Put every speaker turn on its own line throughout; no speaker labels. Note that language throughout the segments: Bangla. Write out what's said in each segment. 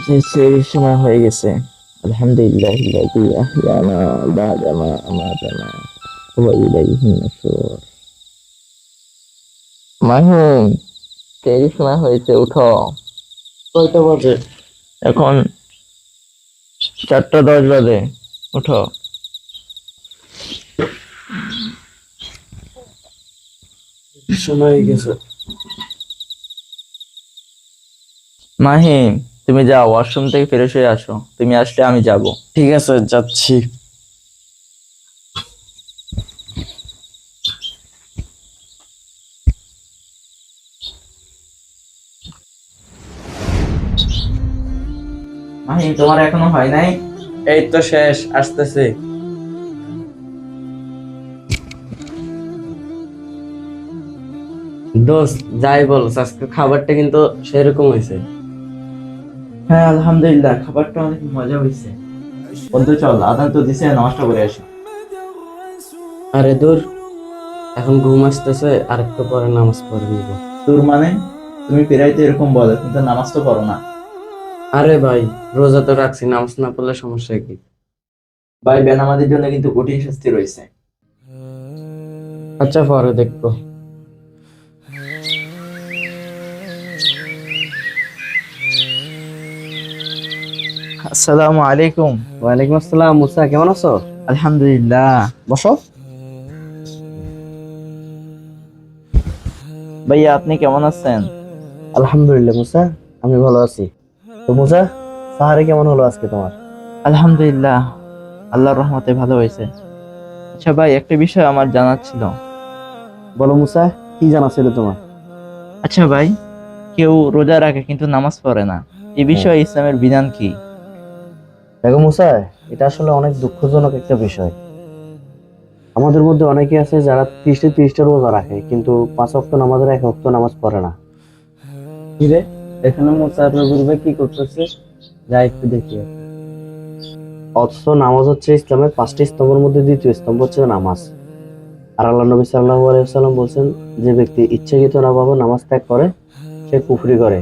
যে সেই সময় হয়ে গেছে। আলহামদুলিল্লাহ الذي أحيانا بعدما أماتنا وإليه النشور। মাহিম, সেই সময় হয়েছে, উঠো।
কয়টা বাজে?
এখন 4টা 10 বাজে, উঠো।
সময় হয়ে গেছে।
মাহিম, তুমি যাও, ওয়াশরুম থেকে ফ্রেশ হয়ে আসো। তুমি আসলে আমি যাব।
ঠিক আছে, যাচ্ছি।
মাহিম, তোমার এখনো হয় নাই?
এই তো শেষ, আসতেছে। দোস্ত, যাই বল, আজকে খাবারটা কিন্তু সেরকম হয়েছে।
হ্যাঁ, আলহামদুলিল্লাহ, খাবারটা অনেক মজা হয়েছে। বন্ধু, চল, আদান তো দিছে, নামাজটা করে আসি।
আরে দূর, এখন ঘুম আসতেছে, আর একটু পরে নামাজ পড়ে নিব।
তোর মানে? তুমি প্রায় তো এরকম বলো, কিন্তু নামাজ তো পড়ো না।
আরে ভাই, রোজা তো রাখছি, নামাজ না পড়লে সমস্যা কি?
ভাই, বেনামাজির জন্য কিন্তু কঠিন শাস্তি রয়েছে।
আচ্ছা, পরে দেখবো।
আসসালামু আলাইকুম।
ওয়ালাইকুম আসসালাম। মুসা, কেমন আছো?
আলহামদুলিল্লাহ, বসো। ভাইয়া, আপনি কেমন আছেন?
আলহামদুলিল্লাহ মুসা, আমি ভালো আছি। তো মুসা, সাহারে কেমন হলো আজকে তোমার?
আলহামদুলিল্লাহ, আল্লাহর রহমতে ভালো হয়েছে। আচ্ছা ভাই, একটা বিষয় আমার জানার ছিল।
বলো মুসা, কি জানা ছিল তোমার?
আচ্ছা ভাই, কেউ রোজা রাখে কিন্তু নামাজ পড়ে না, এই
হ্যাঁ,
বিষয়ে ইসলামের বিধান কি?
দেখো মুসা, এটা আসলে অনেক দুঃখজনক একটা বিষয়। আমাদের মধ্যে অনেকে আছে যারা 30টা রোজা রাখে, কিন্তু 5 ওয়াক্ত নামাজের 1 ওয়াক্ত নামাজ পড়ে না। কি রে, এখানে মুসা রবির কি করতেছে? যা একটু দেখি। অথচ নামাজ হচ্ছে ইসলামের 5টি স্তম্ভের মধ্যে দ্বিতীয় স্তম্ভ হচ্ছে নামাজ। আর আল্লাহ নবী সাল্লাল্লাহু আলাইহি ওয়াসাল্লাম বলছেন, যে ব্যক্তি ইচ্ছাকৃতভাবে নামাজ ত্যাগ করে সে কুফরি করে।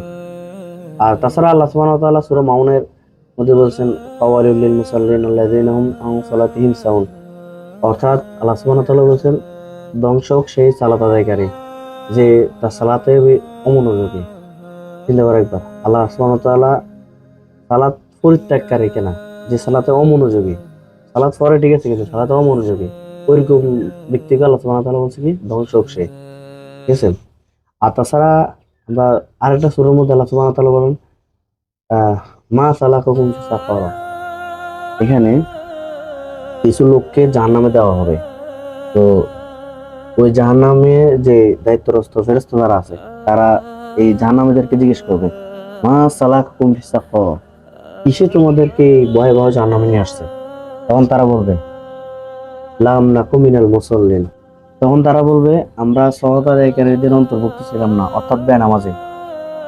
আর তাছাড়া আল্লাহ সুবহানাহু ওয়া তাআলা সূরা মাউনের মধ্যে বলছেন, ফাওয়াইলুল লিল মুসাল্লিন আল্লাযীনা হুম আন সালাতিহিম সাহুন। অর্থাৎ আল্লাহ সুবহানাহু ওয়া তাআলা বলছেন, ধ্বংস হোক সেই সালাত আদায়কারী যে তার সালাতে অমনোযোগী। চিন্তা করে একবার, আল্লাহ সুবহানাহু ওয়া তাআলা সালাত পরিত্যাগকারী কেনা, যে সালাতে অমনোযোগী। সালাত পরে ঠিক আছে, কিন্তু সালাতে অমনোযোগী, ওইরকম ব্যক্তিকে আল্লাহ সুবহানাহু ওয়া তাআলা বলছে কি, ধ্বংস হোক সে। ঠিক আছে। আর তাছাড়া আমরা আরেকটা সূরার মধ্যে আল্লাহ সুবহানাহু ওয়া তাআলা বলেন, আহ মা সালাকাকুম ফি সাকার। এখানে কিছু লোককে জাহান্নামে দেওয়া হবে। তো ওই জাহান্নামে যে দায়িত্বরত ফেরেশতা যারা আছে, তারা এই জাহান্নামীদেরকে জিজ্ঞেস করবে, মা সালাকাকুম ফি সাকার, কিসে তোমাদেরকে এই ভয়াবহ জাহান্নামে নিয়ে আসছে? তখন তারা বলবে, লাম নাকু মিনাল মুসাল্লিন। তখন তারা বলবে, আমরা সালাত আদায়কারীদের অন্তর্ভুক্ত ছিলাম না, অর্থাৎ বেনামাজি।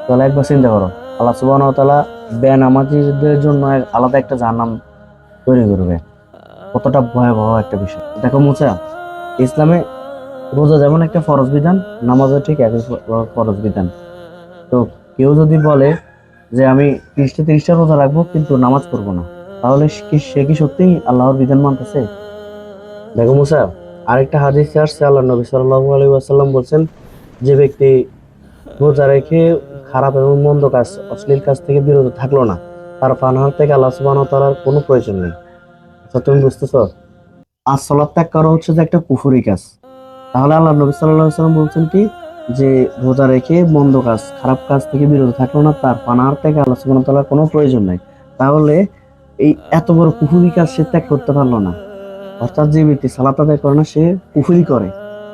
তাহলে একবার চিন্তা করো, আল্লাহ সুবহানাহু ওয়া তাআলা বেনামাজিদের জন্য আলাদা একটা জাহান্নাম তৈরি করবে। কতটা ভয়াবহ একটা বিষয় দেখো মুসা। ইসলামে রোজা যেমন একটা ফরজ বিধান, নামাজও ঠিক একই ফরজ বিধান। তো কেউ যদি বলে যে আমি 30টা রোজা রাখবো কিন্তু নামাজ পড়বো না, তাহলে সে কি সত্যিই আল্লাহর বিধান মানতেছে? দেখো মুসা, আরেকটা হাদিসে আসছে, আল্লাহ নবী সাল্লাল্লাহু আলাইহি ওয়াসাল্লাম বলছেন, যে ব্যক্তি রোজা রেখে খারাপ এবং মন্দ কাজ, অশ্লীল কাজ থেকে বিরত থাকলো না, তার পানাহার থেকে আল্লাহ সুবহানাহু ওয়া তাআলার কোনো প্রয়োজন নেই। আচ্ছা, তুমি বুঝতেছো? আর সালাত ত্যাগ করা হচ্ছে যে একটা কুফরি কাজ। তাহলে আল্লাহ নবী সাল্লাল্লাহু আলাইহি ওয়াসাল্লাম বলছেন কি, যে রোজা রেখে মন্দ কাজ, খারাপ কাজ থেকে বিরত থাকলো না, তার পানাহার থেকে আল্লাহ সুবহানাহু ওয়া তাআলার কোনো প্রয়োজন নাই। তাহলে এই এত বড় কুফরি কাজ সে ত্যাগ করতে পারলো না। অর্থাৎ যে ব্যক্তি সালাত আদায় করে না, সে কুফরি করে।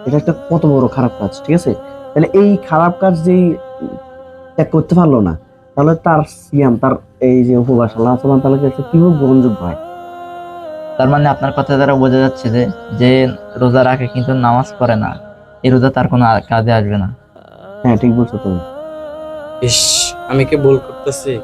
এটা একটা কত বড় খারাপ কাজ, ঠিক আছে? তাহলে এই খারাপ কাজ যেই ত্যাগ করতে পারলো না, তাহলে তার সিয়াম, তার এই যে উপবাস আল্লাহ সুবহানাহু ওয়া তাআলার কাছে কিভাবে গ্রহণযোগ্য হয়?
তার মানে আপনার কথা দ্বারা বোঝা যাচ্ছে যে যে রোজা রাখে কিন্তু নামাজ পড়ে না, এই রোজা তার কোনো কাজে আসবে না।
হ্যাঁ, ঠিক বলছো তুমি। ইস, আমি কি ভুল করতেছি?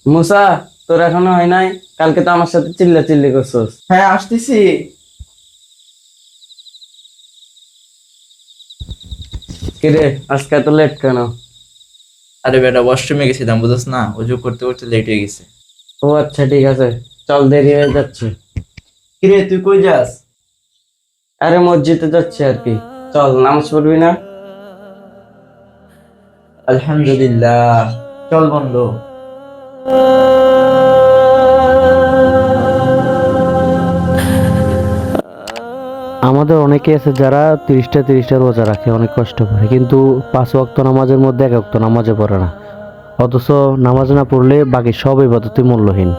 মুসা, তোর এখনো হয় নাই? কালকে তো আমার সাথে চিল্লি করছস।
হ্যাঁ আসতেছি।
কিরে আজকে এত লেট কেন?
আরে বেটা ওয়াশরুমে গেছিলাম বুঝছ না, অজু করতে করতে লেট হয়ে গেছে।
ও আচ্ছা ঠিক আছে, চল দেরি হয়ে যাচ্ছে।
কিরে তুই কই যাস?
আরে মসজিদে যাচ্ছি আর কি। চল নামাজ পড়বি না?
আলহামদুলিল্লাহ, চল বন্ধু।
আমাদের অনেকে আছে যারা 30টা রোজা রাখে, অনেক কষ্ট করে, কিন্তু 5 ওয়াক্ত নামাজের মধ্যে 1 ওয়াক্ত নামাজে পড়ে না। অথচ নামাজ না পড়লে বাকি সব ইবাদতই মূল্যহীন।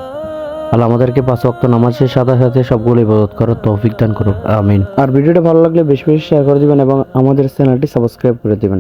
আল্লাহ আমাদেরকে 5 ওয়াক্ত নামাজের সাথে সাথে সবগুলো ইবাদত করার তৌফিক দান করুক, আমিন। আর ভিডিওটা ভালো লাগলে বেশি বেশি শেয়ার করে দিবেন এবং আমাদের চ্যানেলটি সাবস্ক্রাইব করে দিবেন।